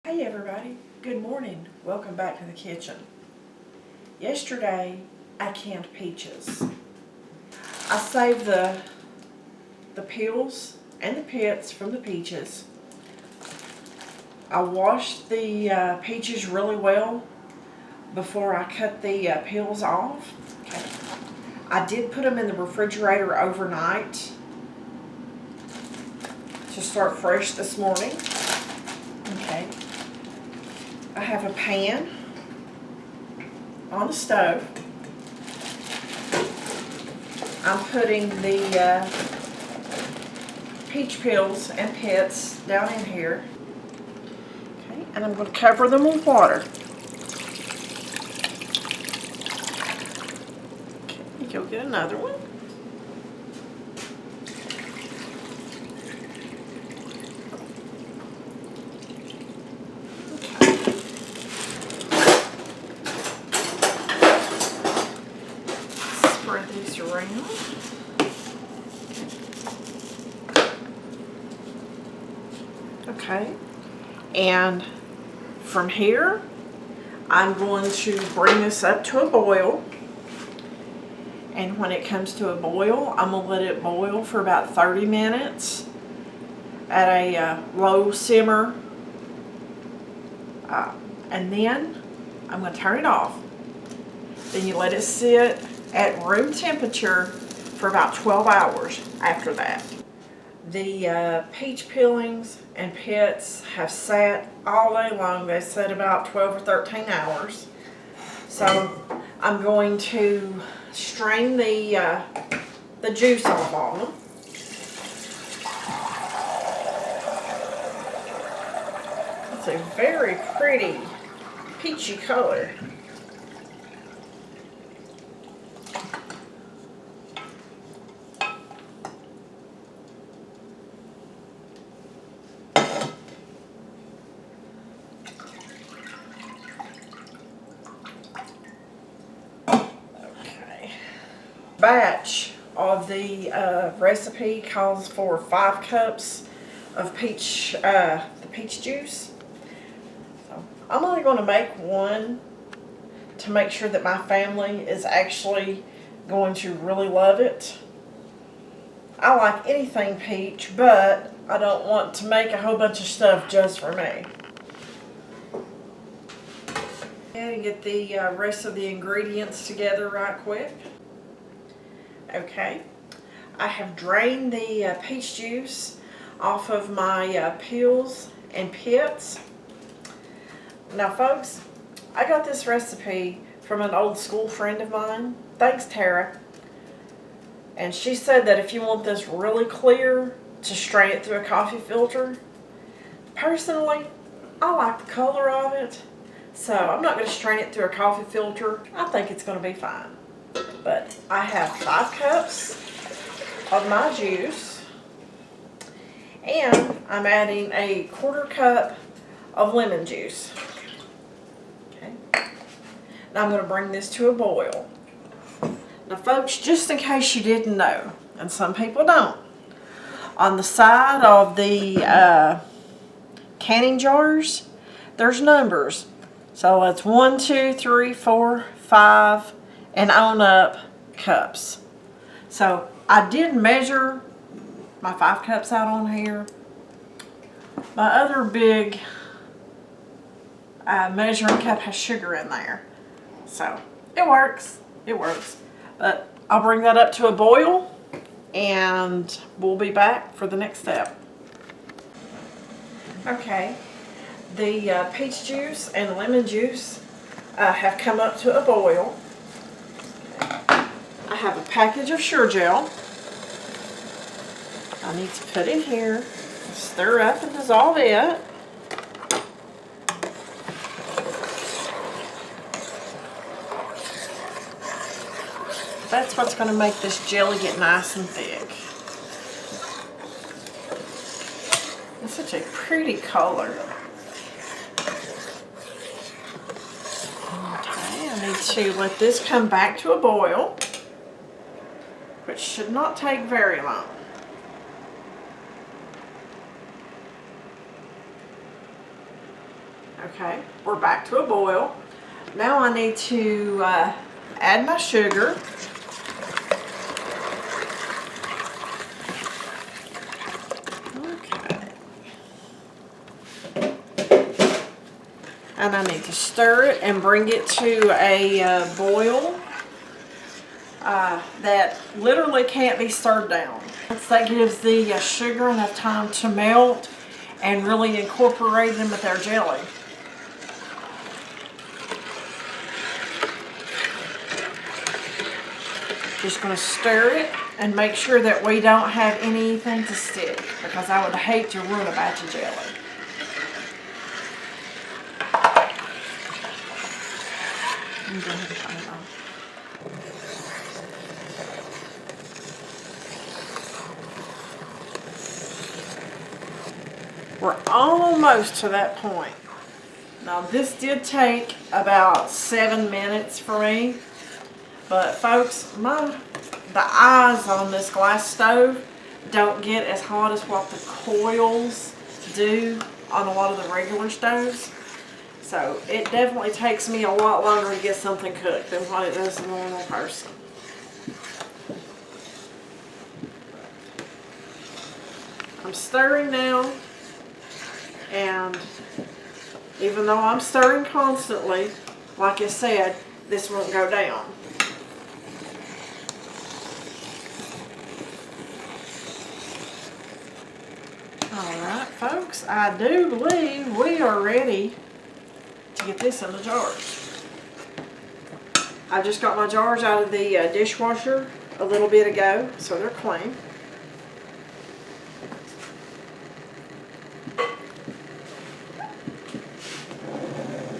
Hey everybody, good morning. Welcome back to the kitchen. Yesterday I canned peaches. I saved the peels and the pits from the peaches. I washed the peaches really well before I cut the peels off. Okay. I did put them in the refrigerator overnight to start fresh this morning. Okay. I have a pan on the stove. I'm putting the peach peels and pits down in here. Okay, and I'm going to cover them with water. Okay, go get another one. Spread these around. Okay, and from here I'm going to bring this up to a boil, and when it comes to a boil I'm going to let it boil for about 30 minutes at a low simmer, and then I'm going to turn it off. Then you let it sit at room temperature for about 12 hours after that. The peach peelings and pits have sat all day long. They sat about 12 or 13 hours. So I'm going to strain the juice off of them. It's a very pretty peachy color. Batch of the recipe calls for 5 cups of the peach juice. So I'm only going to make one to make sure that my family is actually going to really love it. I like anything peach, but I don't want to make a whole bunch of stuff just for me. And get the rest of the ingredients together right quick. Okay, I have drained the peach juice off of my peels and pits. Now folks, I got this recipe from an old school friend of mine. Thanks, Tara. And she said that if you want this really clear, to strain it through a coffee filter. Personally, I like the color of it, so I'm not going to strain it through a coffee filter. I think it's going to be fine. But I have 5 cups of my juice, and I'm adding a 1/4 cup of lemon juice. Okay. Now I'm going to bring this to a boil. Now folks, just in case you didn't know, and some people don't, on the side of the canning jars, there's numbers. So it's 1, 2, 3, 4, 5, and on up cups. So I did measure my 5 cups out on here. My other big measuring cup has sugar in there. So it works. It works. But I'll bring that up to a boil and we'll be back for the next step. Okay, the peach juice and lemon juice have come up to a boil. I have a package of Sure Gel. I need to put in here, stir up and dissolve it. That's what's going to make this jelly get nice and thick. It's such a pretty color. Okay, I need to let this come back to a boil, which should not take very long. Okay, we're back to a boil. Now I need to add my sugar. Okay. And I need to stir it and bring it to a boil that literally can't be stirred down. That gives the sugar enough time to melt and really incorporate them with our jelly. Just going to stir it and make sure that we don't have anything to stick, because I would hate to ruin a batch of jelly. Go ahead and turn it on. We're almost to that point. Now this did take about 7 minutes for me, but folks, the eyes on this glass stove don't get as hot as what the coils do on a lot of the regular stoves. So it definitely takes me a lot longer to get something cooked than what it does a normal person. I'm stirring now, and even though I'm stirring constantly, like I said, this won't go down. Alright folks, I do believe we are ready to get this in the jars. I just got my jars out of the dishwasher a little bit ago, so they're clean.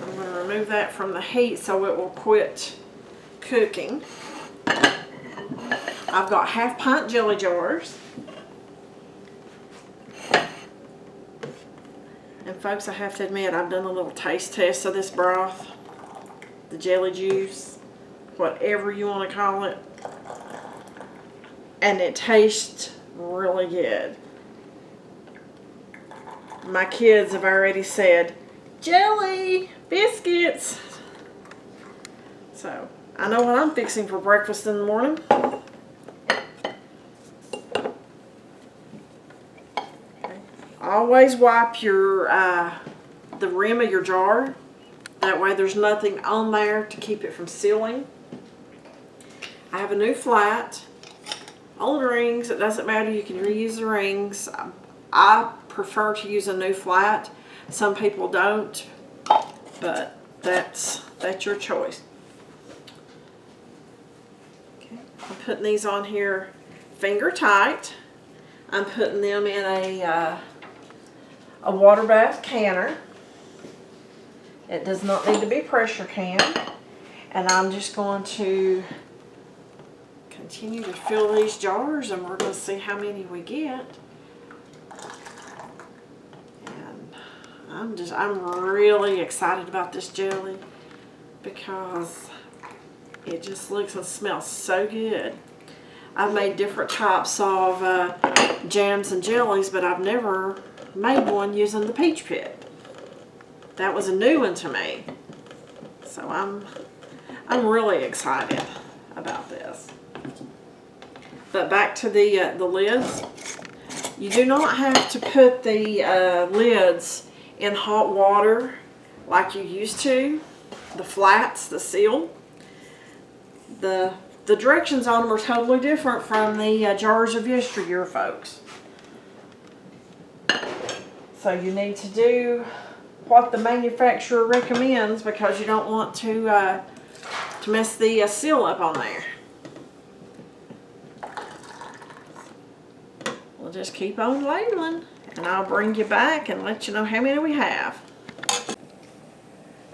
I'm going to remove that from the heat so it will quit cooking. I've got half-pint jelly jars. And folks, I have to admit, I've done a little taste test of this broth, the jelly juice, whatever you want to call it, and it tastes really good. My kids have already said, jelly, biscuits. So, I know what I'm fixing for breakfast in the morning. Always wipe your the rim of your jar. That way there's nothing on there to keep it from sealing. I have a new flat. Old rings, it doesn't matter, you can reuse the rings. I prefer to use a new flat. Some people don't, but that's your choice. Okay, I'm putting these on here finger tight. I'm putting them in a water bath canner. It does not need to be pressure canned. And I'm just going to continue to fill these jars, and we're going to see how many we get. And I'm really excited about this jelly because it just looks and smells so good. I've made different types of jams and jellies, but I've never made one using the peach pit. That was a new one to me. So I'm really excited about this. But back to the lids. You do not have to put the lids in hot water like you used to. The flats, the seal. The directions on them are totally different from the jars of yesteryear, folks. So you need to do what the manufacturer recommends because you don't want to mess the seal up on there. We'll just keep on ladling, and I'll bring you back and let you know how many we have.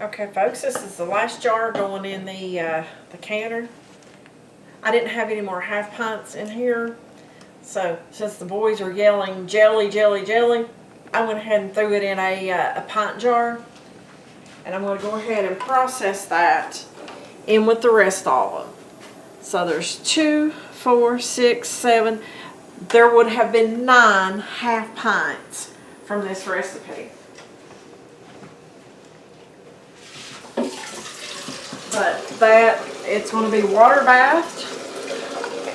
Okay, folks, this is the last jar going in the canner. I didn't have any more half pints in here, so since the boys are yelling jelly, jelly, jelly, I went ahead and threw it in a pint jar, and I'm going to go ahead and process that in with the rest of them. So there's 2, 4, 6, 7. There would have been 9 half pints from this recipe. But that, it's going to be water bathed.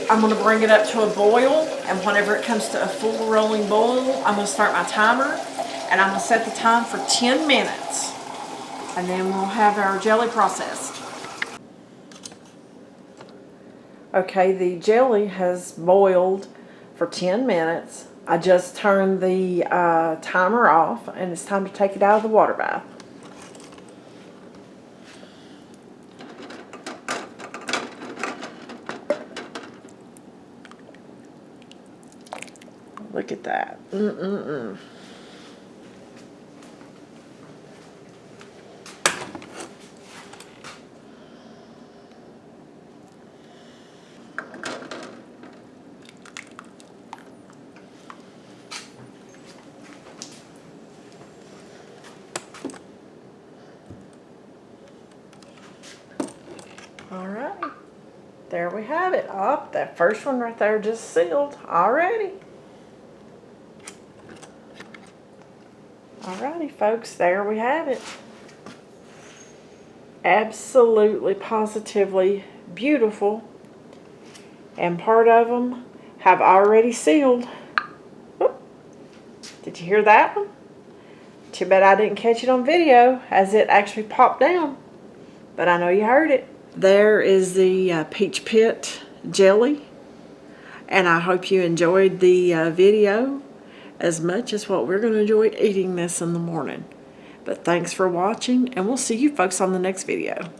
I'm going to bring it up to a boil, and whenever it comes to a full rolling boil, I'm going to start my timer, and I'm going to set the time for 10 minutes. And then we'll have our jelly processed. Okay, the jelly has boiled for 10 minutes. I just turned the timer off, and it's time to take it out of the water bath. Look at that. All right. There we have it. Oh, that first one right there just sealed already. Alrighty, folks, there we have it. Absolutely, positively beautiful. And part of them have already sealed. Whoop. Did you hear that one? Too bad I didn't catch it on video as it actually popped down. But I know you heard it. There is the peach pit jelly. And I hope you enjoyed the video as much as what we're going to enjoy eating this in the morning. But thanks for watching, and we'll see you folks on the next video.